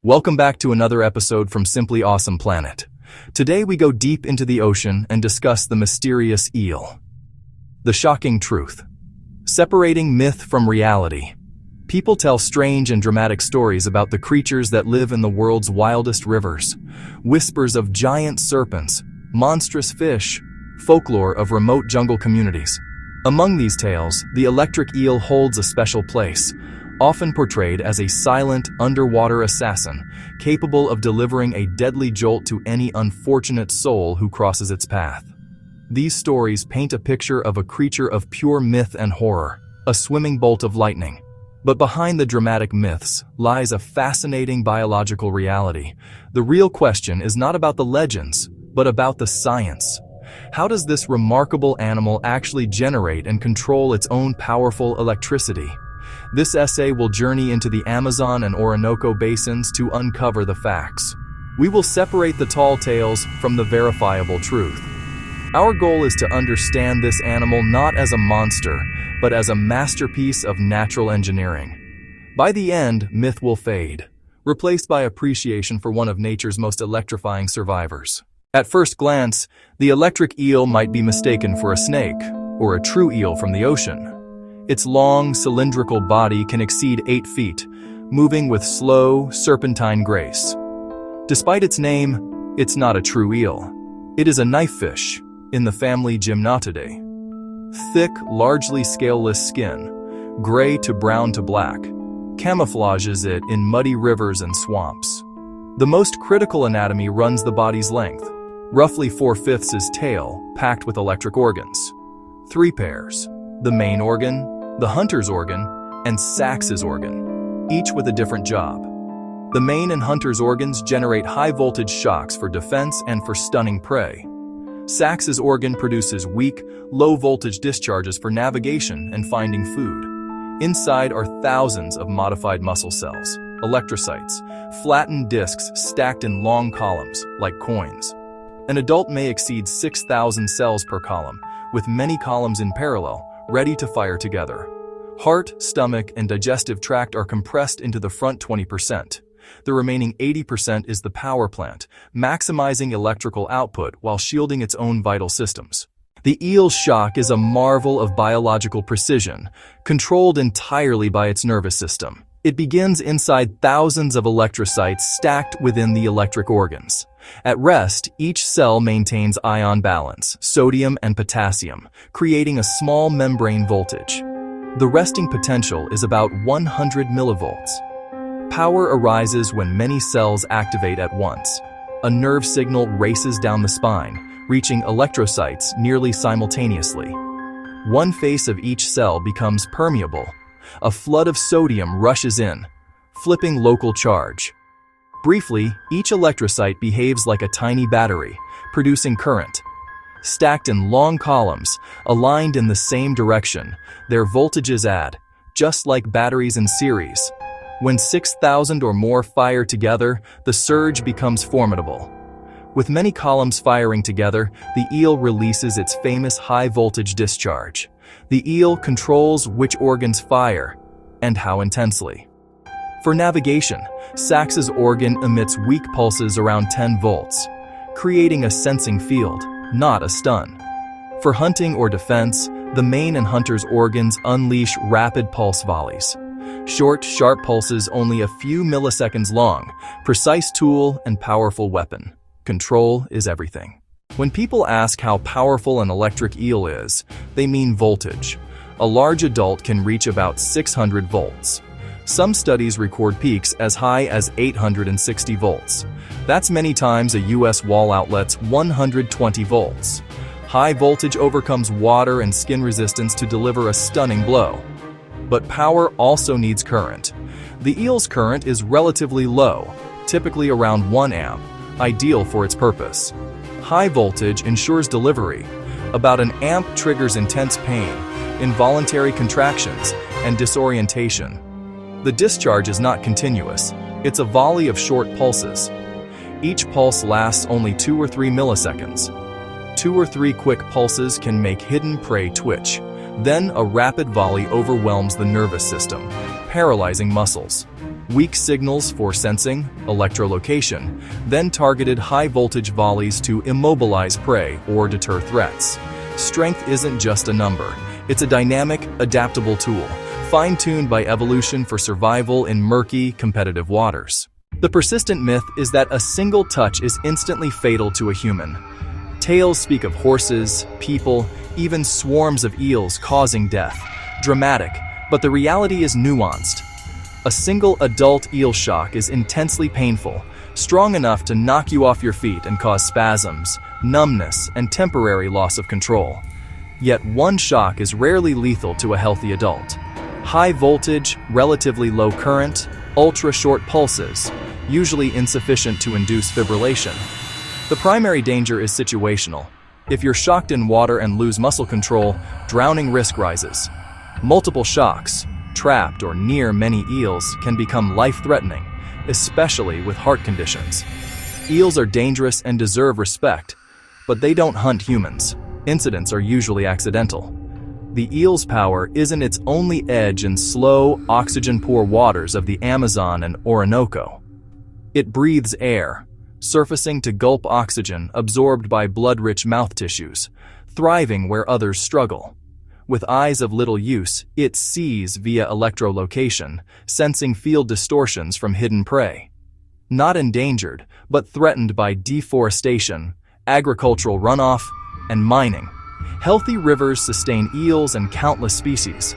Welcome back to another episode from Simply Awesome Planet. Today we go deep into the ocean and discuss the mysterious eel. The shocking truth. Separating myth from reality. People tell strange and dramatic stories about the creatures that live in the world's wildest rivers. Whispers of giant serpents, monstrous fish, folklore of remote jungle communities. Among these tales, the electric eel holds a special place, often portrayed as a silent, underwater assassin, capable of delivering a deadly jolt to any unfortunate soul who crosses its path. These stories paint a picture of a creature of pure myth and horror, a swimming bolt of lightning. But behind the dramatic myths lies a fascinating biological reality. The real question is not about the legends, but about the science. How does this remarkable animal actually generate and control its own powerful electricity? This essay will journey into the Amazon and Orinoco basins to uncover the facts. We will separate the tall tales from the verifiable truth. Our goal is to understand this animal not as a monster, but as a masterpiece of natural engineering. By the end, myth will fade, replaced by appreciation for one of nature's most electrifying survivors. At first glance, the electric eel might be mistaken for a snake, or a true eel from the ocean. Its long, cylindrical body can exceed 8 feet, moving with slow, serpentine grace. Despite its name, it's not a true eel. It is a knifefish, in the family Gymnotidae. Thick, largely scaleless skin, gray to brown to black, camouflages it in muddy rivers and swamps. The most critical anatomy runs the body's length. Roughly 4/5 is tail, packed with electric organs. 3 pairs. The main organ, the hunter's organ, and Sax's organ, each with a different job. The main and hunter's organs generate high-voltage shocks for defense and for stunning prey. Sax's organ produces weak, low-voltage discharges for navigation and finding food. Inside are thousands of modified muscle cells, electrocytes, flattened discs stacked in long columns, like coins. An adult may exceed 6,000 cells per column, with many columns in parallel, ready to fire together. Heart, stomach, and digestive tract are compressed into the front 20%. The remaining 80% is the power plant, maximizing electrical output while shielding its own vital systems. The eel's shock is a marvel of biological precision, controlled entirely by its nervous system. It begins inside thousands of electrocytes stacked within the electric organs. At rest, each cell maintains ion balance, sodium and potassium, creating a small membrane voltage. The resting potential is about 100 millivolts. Power arises when many cells activate at once. A nerve signal races down the spine, reaching electrocytes nearly simultaneously. One face of each cell becomes permeable. A flood of sodium rushes in, flipping local charge. Briefly, each electrocyte behaves like a tiny battery, producing current. Stacked in long columns, aligned in the same direction, their voltages add, just like batteries in series. When 6,000 or more fire together, the surge becomes formidable. With many columns firing together, the eel releases its famous high-voltage discharge. The eel controls which organs fire, and how intensely. For navigation, Sax's organ emits weak pulses around 10 volts, creating a sensing field, not a stun. For hunting or defense, the main and hunter's organs unleash rapid pulse volleys. Short, sharp pulses only a few milliseconds long, precise tool and powerful weapon. Control is everything. When people ask how powerful an electric eel is, they mean voltage. A large adult can reach about 600 volts. Some studies record peaks as high as 860 volts. That's many times a US wall outlet's 120 volts. High voltage overcomes water and skin resistance to deliver a stunning blow. But power also needs current. The eel's current is relatively low, typically around 1 amp, ideal for its purpose. High voltage ensures delivery. About an amp triggers intense pain, involuntary contractions, and disorientation. The discharge is not continuous. It's a volley of short pulses. Each pulse lasts only 2 or 3 milliseconds. 2 or 3 quick pulses can make hidden prey twitch. Then a rapid volley overwhelms the nervous system, paralyzing muscles. weak signals for sensing, echolocation, then targeted high-voltage volleys to immobilize prey or deter threats. Strength isn't just a number, it's a dynamic, adaptable tool, fine-tuned by evolution for survival in murky, competitive waters. The persistent myth is that a single touch is instantly fatal to a human. Tales speak of horses, people, even swarms of eels causing death. Dramatic, but the reality is nuanced. A single adult eel shock is intensely painful, strong enough to knock you off your feet and cause spasms, numbness, and temporary loss of control. Yet one shock is rarely lethal to a healthy adult. High voltage, relatively low current, ultra-short pulses, usually insufficient to induce fibrillation. The primary danger is situational. If you're shocked in water and lose muscle control, drowning risk rises. Multiple shocks, trapped or near many eels, can become life-threatening, especially with heart conditions. Eels are dangerous and deserve respect, but they don't hunt humans. Incidents are usually accidental. The eel's power isn't its only edge in slow, oxygen-poor waters of the Amazon and Orinoco. It breathes air, surfacing to gulp oxygen absorbed by blood-rich mouth tissues, thriving where others struggle. With eyes of little use, it sees via echolocation, sensing field distortions from hidden prey. Not endangered, but threatened by deforestation, agricultural runoff, and mining. Healthy rivers sustain eels and countless species.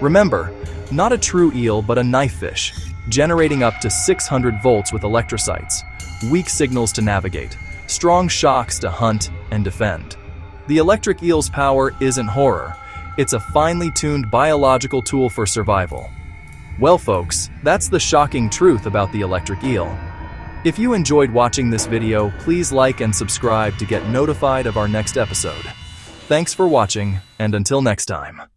Remember, not a true eel but a knife fish, generating up to 600 volts with electrocytes, weak signals to navigate, strong shocks to hunt and defend. The electric eel's power isn't horror, it's a finely tuned biological tool for survival. Well folks, that's the shocking truth about the electric eel. If you enjoyed watching this video, please like and subscribe to get notified of our next episode. Thanks for watching, and until next time.